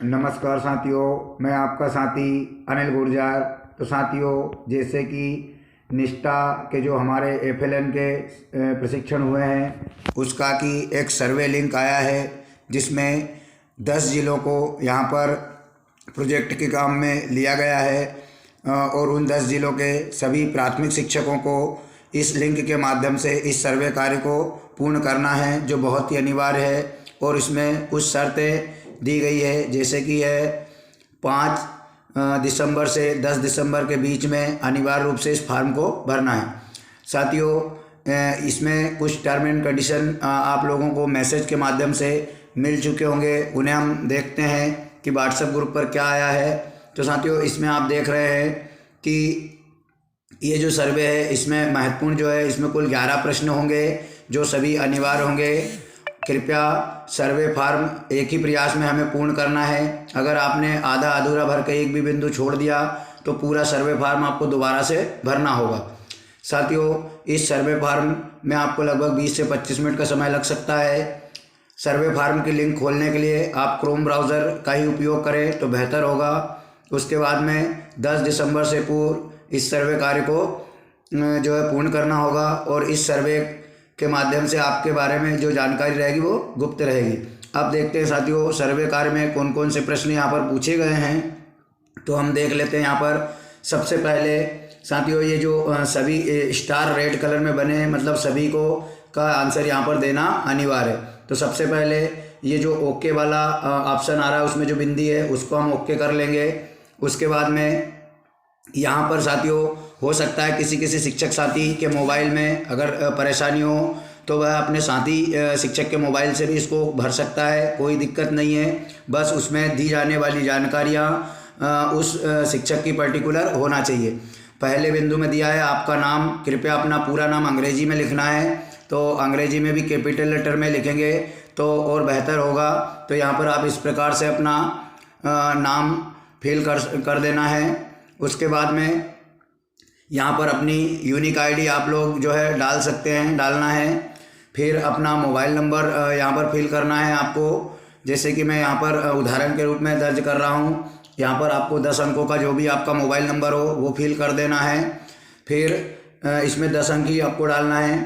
नमस्कार साथियों, मैं आपका साथी अनिल गुर्जर। तो साथियों, जैसे कि निष्ठा के जो हमारे एफएलएन के प्रशिक्षण हुए हैं उसका की एक सर्वे लिंक आया है जिसमें 10 जिलों को यहाँ पर प्रोजेक्ट के काम में लिया गया है और उन 10 जिलों के सभी प्राथमिक शिक्षकों को इस लिंक के माध्यम से इस सर्वे कार्य को पूर्ण करना है, जो बहुत ही अनिवार्य है। और इसमें कुछ शर्तें दी गई है, जैसे कि है 5 दिसंबर से 10 दिसंबर के बीच में अनिवार्य रूप से इस फॉर्म को भरना है। साथियों, इसमें कुछ टर्म एंड कंडीशन आप लोगों को मैसेज के माध्यम से मिल चुके होंगे, उन्हें हम देखते हैं कि व्हाट्सएप ग्रुप पर क्या आया है। तो साथियों, इसमें आप देख रहे हैं कि ये जो सर्वे है इसमें महत्वपूर्ण जो है, इसमें कुल 11 प्रश्न होंगे जो सभी अनिवार्य होंगे। कृपया सर्वे फार्म एक ही प्रयास में हमें पूर्ण करना है। अगर आपने आधा अधूरा भर के एक भी बिंदु छोड़ दिया तो पूरा सर्वे फार्म आपको दोबारा से भरना होगा। साथियों, इस सर्वे फार्म में आपको लगभग 20 से 25 मिनट का समय लग सकता है। सर्वे फार्म की लिंक खोलने के लिए आप क्रोम ब्राउज़र का ही उपयोग करें तो बेहतर होगा। उसके बाद में 10 दिसंबर से पूर्व इस सर्वे कार्य को जो है पूर्ण करना होगा और इस सर्वे के माध्यम से आपके बारे में जो जानकारी रहेगी वो गुप्त रहेगी। अब देखते हैं साथियों, सर्वे कार्य में कौन कौन से प्रश्न यहाँ पर पूछे गए हैं, तो हम देख लेते हैं। यहाँ पर सबसे पहले साथियों, ये जो सभी स्टार रेड कलर में बने हैं, मतलब सभी को का आंसर यहाँ पर देना अनिवार्य है। तो सबसे पहले ये जो ओके वाला ऑप्शन आ रहा है उसमें जो बिंदी है उसको हम ओके कर लेंगे। उसके बाद में यहाँ पर साथियों हो सकता है किसी किसी शिक्षक साथी के मोबाइल में अगर परेशानी हो तो वह अपने साथी शिक्षक के मोबाइल से भी इसको भर सकता है, कोई दिक्कत नहीं है। बस उसमें दी जाने वाली जानकारियाँ उस शिक्षक की पर्टिकुलर होना चाहिए। पहले बिंदु में दिया है आपका नाम, कृपया अपना पूरा नाम अंग्रेजी में लिखना है, तो अंग्रेजी में भी कैपिटल लेटर में लिखेंगे तो और बेहतर होगा। तो यहाँ पर आप इस प्रकार से अपना नाम फिल कर देना है। उसके बाद में यहाँ पर अपनी यूनिक आईडी आप लोग जो है डाल सकते हैं, डालना है। फिर अपना मोबाइल नंबर यहाँ पर फिल करना है आपको, जैसे कि मैं यहाँ पर उदाहरण के रूप में दर्ज कर रहा हूँ। यहाँ पर आपको 10 अंकों का जो भी आपका मोबाइल नंबर हो वो फिल कर देना है। फिर इसमें 10 अंक ही आपको डालना है।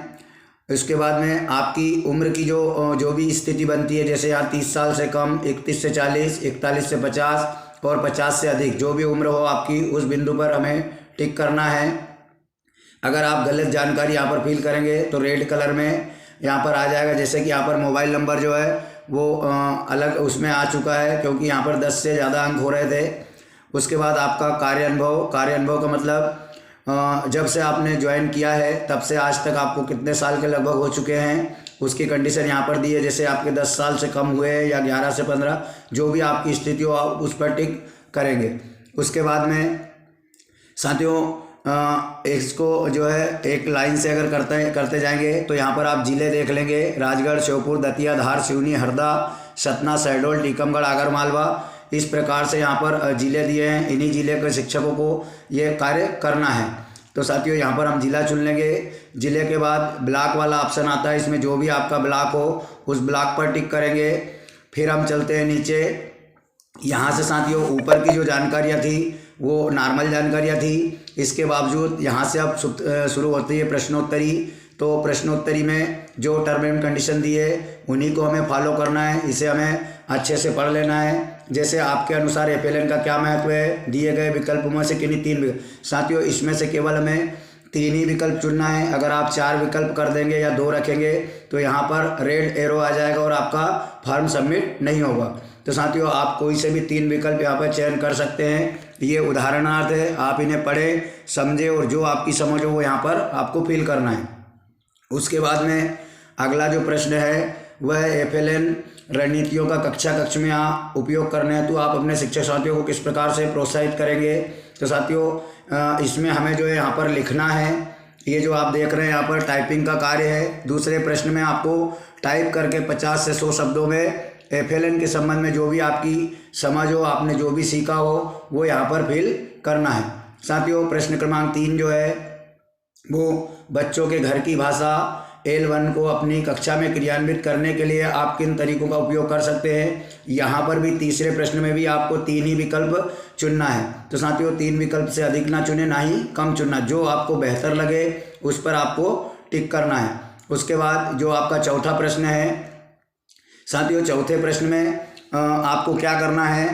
इसके बाद में आपकी उम्र की जो भी स्थिति बनती है, जैसे यहाँ 30 साल से कम, 31 से 40, 41 से 50 और 50 से अधिक, जो भी उम्र हो आपकी उस बिंदु पर हमें टिक करना है। अगर आप गलत जानकारी यहाँ पर फिल करेंगे तो रेड कलर में यहाँ पर आ जाएगा, जैसे कि यहाँ पर मोबाइल नंबर जो है वो अलग उसमें आ चुका है क्योंकि यहाँ पर 10 से ज़्यादा अंक हो रहे थे। उसके बाद आपका कार्य अनुभव का मतलब जब से आपने ज्वाइन किया है तब से आज तक आपको कितने साल के लगभग हो चुके हैं, उसकी कंडीशन यहाँ पर दी है। जैसे आपके 10 साल से कम हुए या 11 से 15, जो भी आपकी स्थिति हो आप उस पर टिक करेंगे। उसके बाद में साथियों इसको जो है एक लाइन से अगर करते जाएंगे तो यहाँ पर आप जिले देख लेंगे, राजगढ़, श्योपुर, दतिया, धार, सिवनी, हरदा, सतना, शहडोल, टीकमगढ़, आगरमालवा, इस प्रकार से यहाँ पर जिले दिए हैं। इन्हीं जिले के शिक्षकों को ये कार्य करना है। तो साथियों यहाँ पर हम जिला चुन लेंगे। जिले के बाद ब्लॉक वाला ऑप्शन आता है, इसमें जो भी आपका ब्लॉक हो उस ब्लॉक पर टिक करेंगे। फिर हम चलते हैं नीचे। यहाँ से साथियों ऊपर की जो जानकारियाँ थी वो नॉर्मल जानकारियाँ थी, इसके बावजूद यहाँ से अब शुरू होती है प्रश्नोत्तरी। तो प्रश्नोत्तरी में जो टर्म एंड कंडीशन दी है उन्हीं को हमें फॉलो करना है, इसे हमें अच्छे से पढ़ लेना है। जैसे आपके अनुसार एफएलएन का क्या महत्व है, दिए गए विकल्पों में से किन्हीं 3 विकल्प। साथियों इसमें से केवल हमें 3 ही विकल्प चुनना है। अगर आप 4 विकल्प कर देंगे या 2 रखेंगे तो यहाँ पर रेड एरो आ जाएगा और आपका फॉर्म सबमिट नहीं होगा। तो साथियों आप कोई से भी 3 विकल्प यहाँ पर चयन कर सकते हैं। ये उदाहरणार्थ है, आप इन्हें पढ़ें, समझें और जो आपकी समझ हो वो यहाँ पर आपको फिल करना है। उसके बाद में अगला जो प्रश्न है वह एफएलएन रणनीतियों का कक्ष में उपयोग करने हेतु आप अपने शिक्षक साथियों को किस प्रकार से प्रोत्साहित करेंगे। तो साथियों इसमें हमें जो है यहाँ पर लिखना है। ये जो आप देख रहे हैं यहाँ पर टाइपिंग का कार्य है। दूसरे प्रश्न में आपको टाइप करके 50 से 100 शब्दों में एफएलएन के संबंध में जो भी आपकी समझ हो, आपने जो भी सीखा हो वो यहाँ पर फिल करना है। साथियों प्रश्न क्रमांक 3 जो है वो बच्चों के घर की भाषा L1 को अपनी कक्षा में क्रियान्वित करने के लिए आप किन तरीकों का उपयोग कर सकते हैं। यहाँ पर भी तीसरे प्रश्न में भी आपको 3 ही विकल्प चुनना है। तो साथियों 3 विकल्प से अधिक ना चुने, ना ही कम चुनना, जो आपको बेहतर लगे उस पर आपको टिक करना है। उसके बाद जो आपका चौथा प्रश्न है साथियों, चौथे प्रश्न में आपको क्या करना है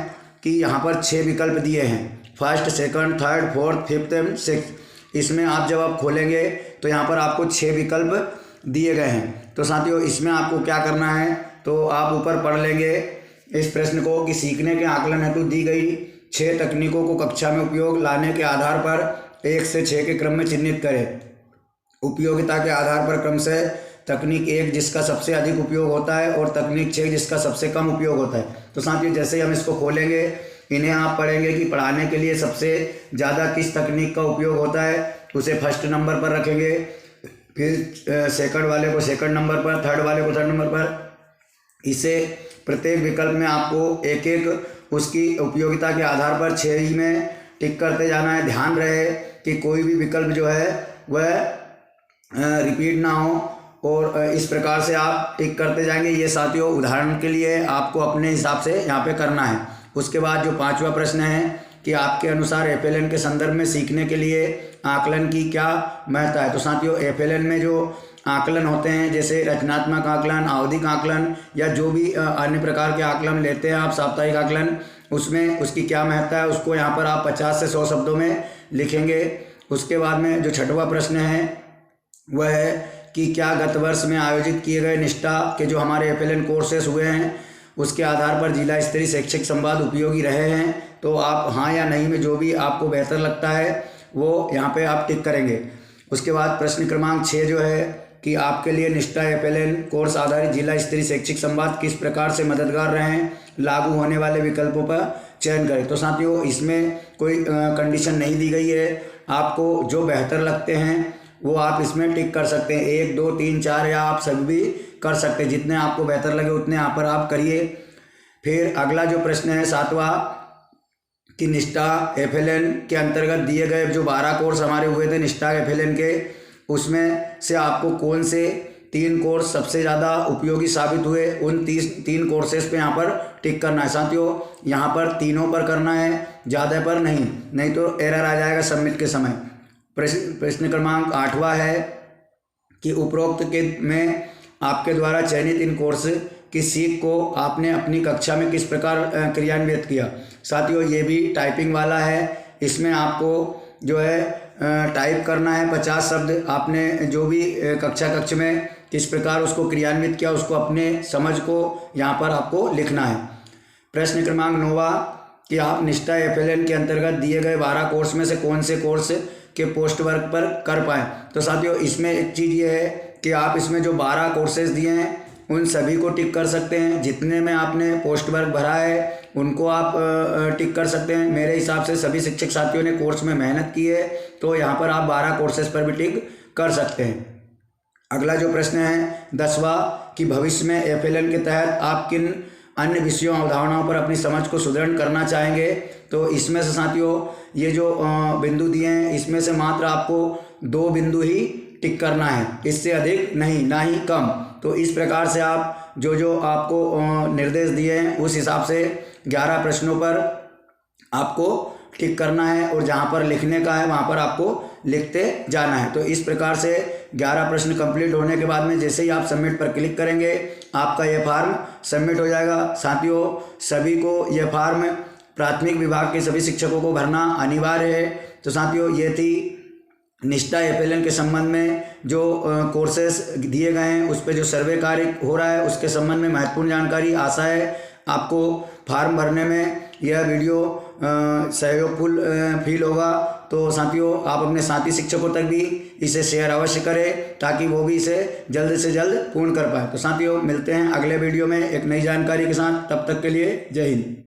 कि यहाँ पर 6 विकल्प दिए हैं, first, second, third, fourth, fifth and sixth. इसमें आप जब आप खोलेंगे तो यहाँ पर आपको 6 विकल्प दिए गए हैं। तो साथियों इसमें आपको क्या करना है, तो आप ऊपर पढ़ लेंगे इस प्रश्न को कि सीखने के आकलन हेतु दी गई 6 तकनीकों को कक्षा में उपयोग लाने के आधार पर 1 से 6 के क्रम में चिन्हित करें। उपयोगिता के आधार पर क्रम से तकनीक 1 जिसका सबसे अधिक उपयोग होता है और तकनीक 6 जिसका सबसे कम उपयोग होता है। तो साथियों जैसे ही हम इसको खोलेंगे, इन्हें आप पढ़ेंगे कि पढ़ाने के लिए सबसे ज़्यादा किस तकनीक का उपयोग होता है, उसे फर्स्ट नंबर पर रखेंगे, फिर सेकंड वाले को सेकंड नंबर पर, थर्ड वाले को थर्ड नंबर पर। इसे प्रत्येक विकल्प में आपको एक एक उसकी उपयोगिता के आधार पर 6 ही में टिक करते जाना है। ध्यान रहे कि कोई भी विकल्प जो है वह रिपीट ना हो और इस प्रकार से आप टिक करते जाएंगे। ये साथियों उदाहरण के लिए आपको अपने हिसाब से यहाँ पे करना है। उसके बाद जो 5वां प्रश्न है कि आपके अनुसार FLN के संदर्भ में सीखने के लिए आकलन की क्या महत्ता है। तो साथियों FLN में जो आकलन होते हैं, जैसे रचनात्मक आकलन, आवधिक आकलन या जो भी अन्य प्रकार के आकलन लेते हैं आप, साप्ताहिक आकलन, उसमें उसकी क्या महत्ता है उसको यहाँ पर आप 50 से 100 शब्दों में लिखेंगे। उसके बाद में जो 6वां प्रश्न है वह है कि क्या गत वर्ष में आयोजित किए गए निष्ठा के जो हमारे FLN कोर्सेस हुए हैं उसके आधार पर जिला स्तरीय शैक्षिक संवाद उपयोगी रहे हैं। तो आप हाँ या नहीं में जो भी आपको बेहतर लगता है वो यहाँ पे आप टिक करेंगे। उसके बाद प्रश्न क्रमांक 6 जो है कि आपके लिए निष्ठा FLN कोर्स आधारित जिला स्तरीय शैक्षिक संवाद किस प्रकार से मददगार रहे हैं, लागू होने वाले विकल्पों पर चयन करें। तो साथियों इसमें कोई कंडीशन नहीं दी गई है, आपको जो बेहतर लगते हैं वो आप इसमें टिक कर सकते हैं, 1, 2, 3, 4 या आप सभी भी कर सकते हैं, जितने आपको बेहतर लगे उतने यहाँ पर आप करिए। फिर अगला जो प्रश्न है 7वां कि निष्ठा FLN के अंतर्गत दिए गए जो 12 कोर्स हमारे हुए थे निष्ठा FLN के, उसमें से आपको कौन से 3 कोर्स सबसे ज़्यादा उपयोगी साबित हुए, उन 3 कोर्सेज पे यहाँ पर टिक करना है। साथियों यहाँ पर तीनों पर करना है, ज़्यादा पर नहीं तो एरर आ जाएगा सबमिट के समय। प्रश्न क्रमांक 8वां है कि उपरोक्त के में आपके द्वारा चयनित इन कोर्स की सीख को आपने अपनी कक्षा में किस प्रकार क्रियान्वित किया। साथियों ये भी टाइपिंग वाला है, इसमें आपको जो है टाइप करना है 50 शब्द, आपने जो भी कक्षा में किस प्रकार उसको क्रियान्वित किया उसको अपने समझ को यहाँ पर आपको लिखना है। प्रश्न क्रमांक 9वां कि आप निष्ठा FLN के अंतर्गत दिए गए 12 कोर्स में से कौन से कोर्स के पोस्ट वर्क पर कर पाएँ। तो साथियों इसमें एक चीज़ ये है कि आप इसमें जो 12 कोर्सेज दिए हैं उन सभी को टिक कर सकते हैं, जितने में आपने पोस्ट वर्क भरा है उनको आप टिक कर सकते हैं। मेरे हिसाब से सभी शिक्षक साथियों ने कोर्स में मेहनत की है तो यहाँ पर आप 12 कोर्सेज पर भी टिक कर सकते हैं। अगला जो प्रश्न है 10वां कि भविष्य में FLN के तहत आप किन अन्य विषयों अवधारणाओं पर अपनी समझ को सुदृढ़ करना चाहेंगे। तो इसमें से साथियों ये जो बिंदु दिए हैं इसमें से मात्र आपको 2 बिंदु ही टिक करना है, इससे अधिक नहीं, ना ही कम। तो इस प्रकार से आप जो आपको निर्देश दिए हैं उस हिसाब से 11 प्रश्नों पर आपको टिक करना है और जहाँ पर लिखने का है वहाँ पर आपको लिखते जाना है। तो इस प्रकार से 11 प्रश्न कंप्लीट होने के बाद में जैसे ही आप सबमिट पर क्लिक करेंगे आपका ये फार्म सबमिट हो जाएगा। साथियों सभी को यह फार्म प्राथमिक विभाग के सभी शिक्षकों को भरना अनिवार्य है। तो साथियों ये थी निष्ठा FLN के संबंध में जो कोर्सेस दिए गए हैं उस पर जो सर्वे कार्य हो रहा है उसके संबंध में महत्वपूर्ण जानकारी। आशा है आपको फार्म भरने में यह वीडियो सहयोगफुल फील होगा। तो साथियों आप अपने साथी शिक्षकों तक भी इसे शेयर अवश्य करें ताकि वो भी इसे जल्द से जल्द पूर्ण कर पाए। तो साथियों मिलते हैं अगले वीडियो में एक नई जानकारी के साथ, तब तक के लिए जय हिंद।